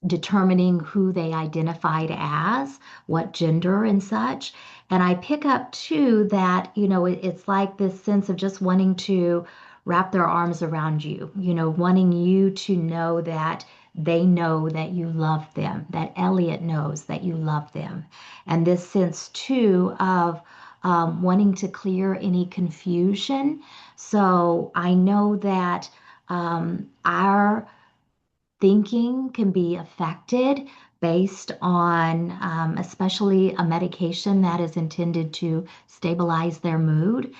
S4: determining who they identified as, what gender and such. And I pick up too that, it's like this sense of just wanting to wrap their arms around you, wanting you to know that they know that you love them, that Elliot knows that you love them. And this sense too of wanting to clear any confusion. So I know that our thinking can be affected based on, especially a medication that is intended to stabilize their mood,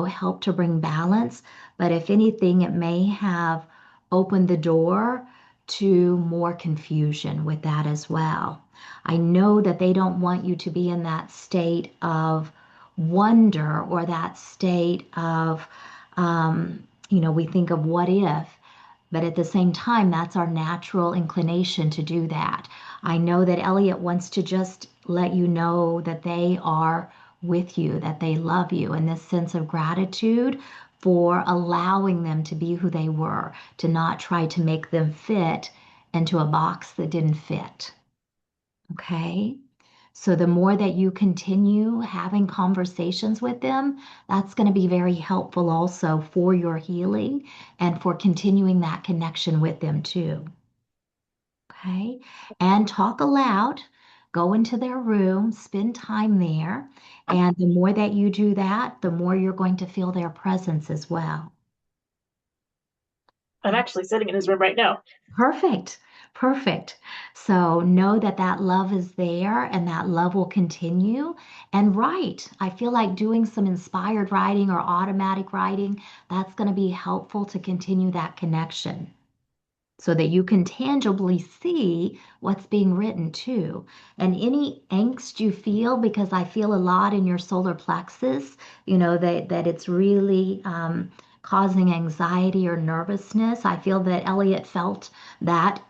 S4: help to bring balance. But if anything, it may have opened the door to more confusion with that as well. I know that they don't want you to be in that state of wonder or that state of, we think of what if. But at the same time, that's our natural inclination to do that. I know that Elliot wants to just let you know that they are with you, that they love you, and this sense of gratitude for allowing them to be who they were, to not try to make them fit into a box that didn't fit. Okay? So the more that you continue having conversations with them, that's going to be very helpful also for your healing and for continuing that connection with them too. Okay? And talk aloud, go into their room, spend time there. And the more that you do that, the more you're going to feel their presence as well.
S9: I'm actually sitting in his room right now.
S4: Perfect. Perfect. So know that that love is there and that love will continue. And write. I feel like doing some inspired writing or automatic writing, that's going to be helpful to continue that connection so that you can tangibly see what's being written too. And any angst you feel, because I feel a lot in your solar plexus, that it's really causing anxiety or nervousness. I feel that Elliot felt that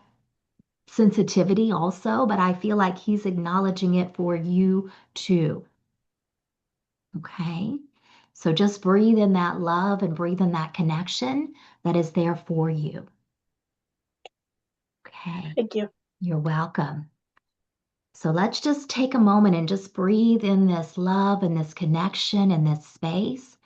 S4: sensitivity also, but I feel like he's acknowledging it for you too. Okay. So just breathe in that love and breathe in that connection that is there for you. Okay.
S9: Thank you.
S4: You're welcome. So let's just take a moment and just breathe in this love and this connection and this space.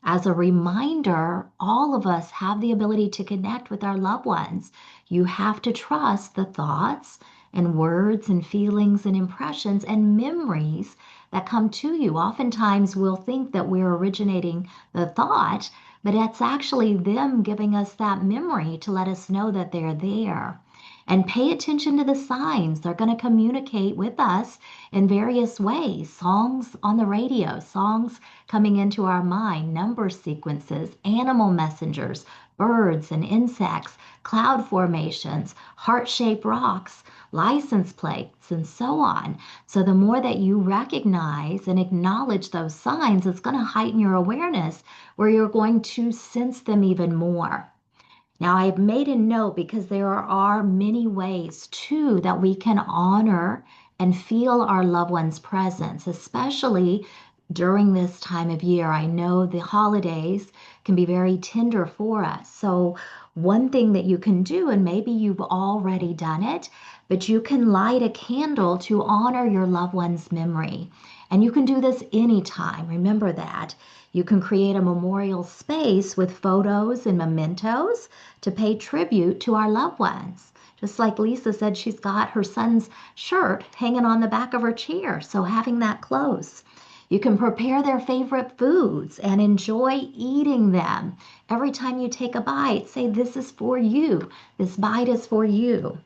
S4: As a reminder, all of us have the ability to connect with our loved ones. You have to trust the thoughts and words and feelings and impressions and memories that come to you. Oftentimes we'll think that we're originating the thought, but it's actually them giving us that memory to let us know that they're there. And pay attention to the signs. They're going to communicate with us in various ways. Songs on the radio, songs coming into our mind, number sequences, animal messengers, birds and insects, cloud formations, heart-shaped rocks, license plates, and so on. So the more that you recognize and acknowledge those signs, it's going to heighten your awareness where you're going to sense them even more. Now, I've made a note because there are many ways too that we can honor and feel our loved one's presence, especially during this time of year. I know the holidays can be very tender for us. So, one thing that you can do, and maybe you've already done it, but you can light a candle to honor your loved one's memory. And you can do this anytime. Remember that. You can create a memorial space with photos and mementos to pay tribute to our loved ones. Just like Lisa said, she's got her son's shirt hanging on the back of her chair, so having that close. You can prepare their favorite foods and enjoy eating them. Every time you take a bite, say, "This is for you. This bite is for you."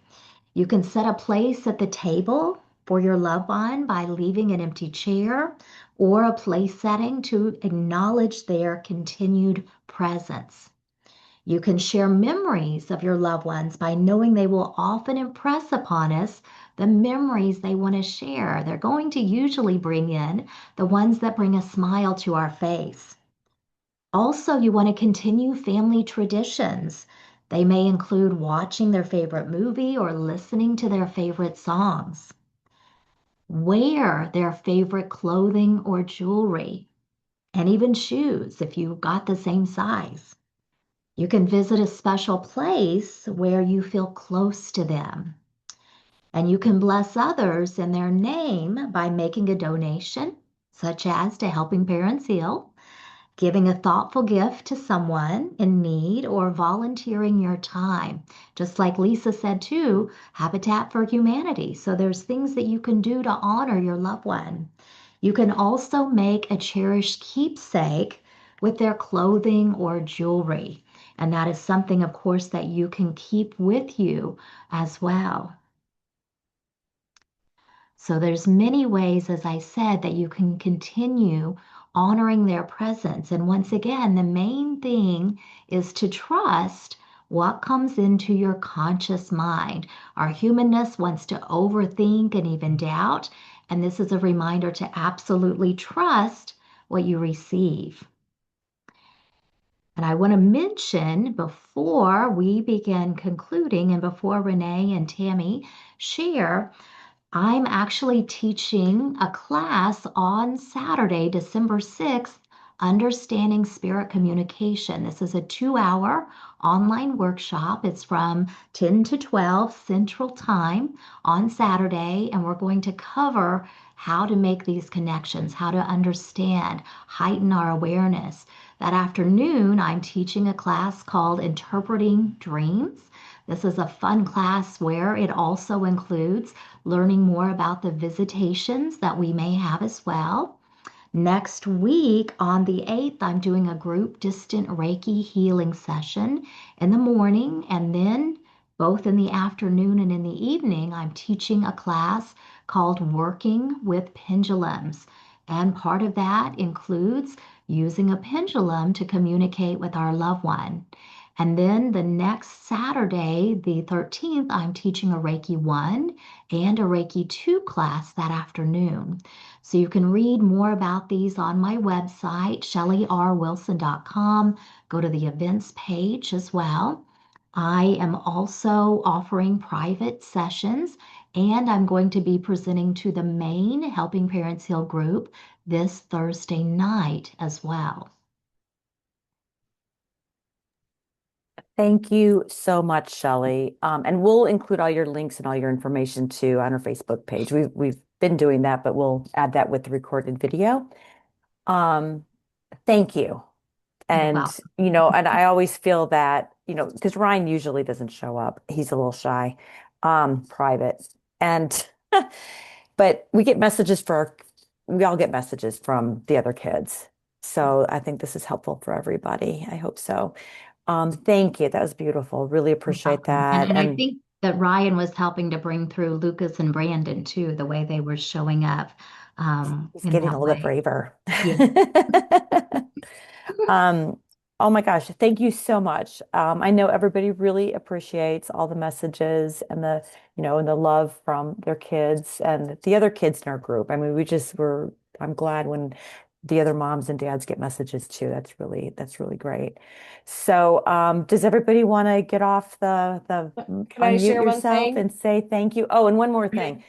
S4: You can set a place at the table for your loved one by leaving an empty chair or a place setting to acknowledge their continued presence. You can share memories of your loved ones by knowing they will often impress upon us the memories they want to share. They're going to usually bring in the ones that bring a smile to our face. Also, you want to continue family traditions. They may include watching their favorite movie or listening to their favorite songs. Wear their favorite clothing or jewelry, and even shoes if you've got the same size. You can visit a special place where you feel close to them. And you can bless others in their name by making a donation, such as to Helping Parents Heal, giving a thoughtful gift to someone in need, or volunteering your time. Just like Lisa said too, Habitat for Humanity. So there's things that you can do to honor your loved one. You can also make a cherished keepsake with their clothing or jewelry. And that is something, of course, that you can keep with you as well. So there's many ways, as I said, that you can continue honoring their presence. And once again, the main thing is to trust what comes into your conscious mind. Our humanness wants to overthink and even doubt. And this is a reminder to absolutely trust what you receive. And I want to mention before we begin concluding and before Renee and Tammy share, I'm actually teaching a class on Saturday, December 6th, Understanding Spirit Communication. This is a 2-hour online workshop. It's from 10 to 12 Central Time on Saturday, and we're going to cover how to make these connections, how to understand, heighten our awareness. That afternoon, I'm teaching a class called Interpreting Dreams. This is a fun class where it also includes learning more about the visitations that we may have as well. Next week on the 8th, I'm doing a group distant Reiki healing session in the morning, and then both in the afternoon and in the evening, I'm teaching a class called Working with Pendulums. And part of that includes using a pendulum to communicate with our loved one. And then the next Saturday, the 13th, I'm teaching a Reiki 1 and a Reiki 2 class that afternoon. So you can read more about these on my website, shellyrwilson.com. Go to the events page as well. I am also offering private sessions, and I'm going to be presenting to the main Helping Parents Heal group this Thursday night as well.
S8: Thank you so much, Shelly. And we'll include all your links and all your information too on our Facebook page. We've been doing that, but we'll add that with the recorded video. Thank you. And, and I always feel that, because Ryan usually doesn't show up. He's a little shy, private. And, but we all get messages from the other kids. So I think this is helpful for everybody. I hope so. Thank you. That was beautiful. Really appreciate that.
S4: And I think that Ryan was helping to bring through Lucas and Brandon too, the way they were showing up
S8: He's
S4: in
S8: getting
S4: that
S8: a little bit
S4: way.
S8: braver.
S4: Yeah.
S8: Um, oh my gosh, thank you so much. I know everybody really appreciates all the messages and and the love from their kids and the other kids in our group. I mean, I'm glad when the other moms and dads get messages too. That's really great. So, does everybody want to get off the
S3: Can I
S8: unmute
S3: share one
S8: yourself
S3: thing?
S8: and say thank you? Oh, and one more thing.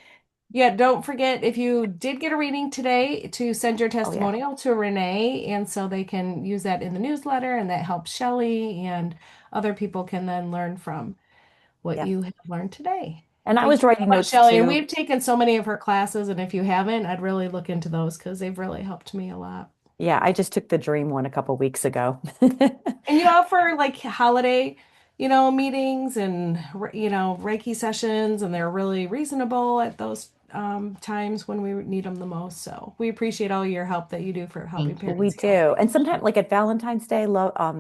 S3: Yeah, don't forget if you did get a reading today to send your
S8: Oh yeah.
S3: testimonial to Renee, and so they can use that in the newsletter, and that helps Shelly, and other people can then learn from what
S8: Yep.
S3: you have learned today.
S8: And I
S3: Thank
S8: was
S3: you so
S8: writing
S3: much,
S8: notes
S3: Shelly. And
S8: too.
S3: we've taken so many of her classes, and if you haven't, I'd really look into those because they've really helped me a lot.
S8: Yeah, I just took the dream one a couple weeks ago.
S3: And you offer like holiday, meetings and Reiki sessions, and they're really reasonable at those times when we need them the most. So we appreciate all your help that you do for helping
S4: Thank you.
S8: We
S3: parents heal.
S8: do. And sometimes like at Valentine's Day,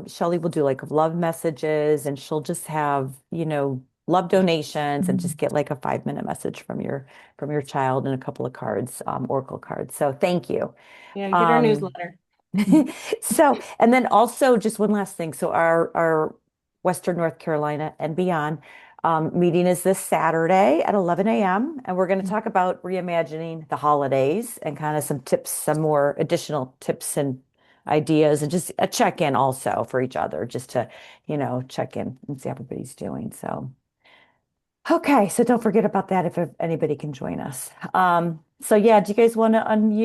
S8: Shelly will do like love messages and she'll just have, love donations and just get like a 5-minute message from your child and a couple of cards, oracle cards. So thank you.
S3: Yeah, get our
S8: Um,
S3: newsletter.
S8: So, and then also just one last thing. So our Western North Carolina and beyond meeting is this Saturday at 11 a.m. And we're going to talk about reimagining the holidays and kind of some more additional tips and ideas and just a check-in also for each other, just to, check in and see how everybody's doing. So, okay. So don't forget about that if anybody can join us. So yeah, do you guys want to unmute?